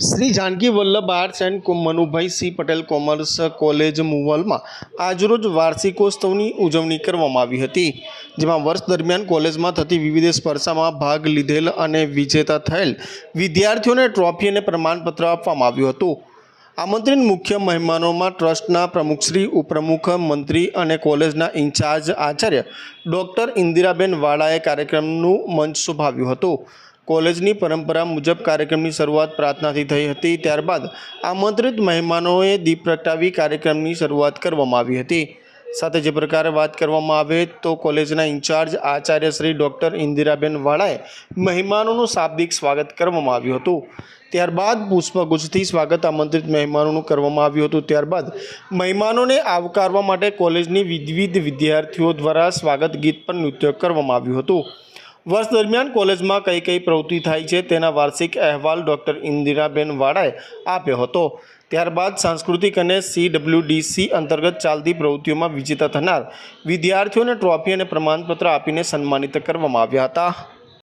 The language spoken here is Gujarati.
Shri Janaki Vallabh arts and Manubhai C Patel commerce college મુવલમાં આજરોજ વાર્ષિકોત્સવની ઉજવણી કરવામાં આવી હતી, જેમાં વર્ષ દરમિયાન કોલેજમાં થતી વિવિધ સ્પર્ધામાં ભાગ લીધેલ અને વિજેતા થયેલ વિદ્યાર્થીઓને ટ્રોફી અને પ્રમાણપત્ર આપવામાં આવ્યું હતું। આમંત્રિત મુખ્ય મહેમાનોમાં ટ્રસ્ટના પ્રમુખશ્રી, ઉપપ્રમુખ, મંત્રી અને કોલેજના ઇન્ચાર્જ આચાર્ય ડૉક્ટર ઇન્દિરાબેન વાળાએ કાર્યક્રમનું મંચ શોભાવ્યું હતું। કોલેજની પરંપરા મુજબ કાર્યક્રમની શરૂઆત પ્રાર્થનાથી થઈ હતી। ત્યારબાદ આમંત્રિત મહેમાનોએ દીપ પ્રગટાવી કાર્યક્રમની શરૂઆત કરવામાં આવી હતી। સાથે જે પ્રકારે વાત કરવામાં આવે તો કોલેજના ઇન્ચાર્જ આચાર્ય શ્રી ડૉક્ટર ઇન્દિરાબેન વાળાએ મહેમાનોનું શાબ્દિક સ્વાગત કરવામાં આવ્યું હતું। ત્યારબાદ પુષ્પગુચ્છથી સ્વાગત આમંત્રિત મહેમાનોનું કરવામાં આવ્યું હતું। ત્યારબાદ મહેમાનોને આવકારવા માટે કોલેજની વિવિધ વિદ્યાર્થીઓ દ્વારા સ્વાગત ગીત પર નૃત્ય કરવામાં આવ્યું હતું। વર્ષ દરમિયાન કોલેજમાં કઈ કઈ પ્રવૃત્તિ થાય છે તેના વાર્ષિક અહેવાલ ડૉક્ટર ઇન્દિરાબેન વાળાએ આપ્યો હતો। ત્યારબાદ સાંસ્કૃતિક અને CWDC અંતર્ગત ચાલતી પ્રવૃત્તિઓમાં વિજેતા થનાર વિદ્યાર્થીઓને ટ્રોફી અને પ્રમાણપત્ર આપીને સન્માનિત કરવામાં આવ્યા હતા।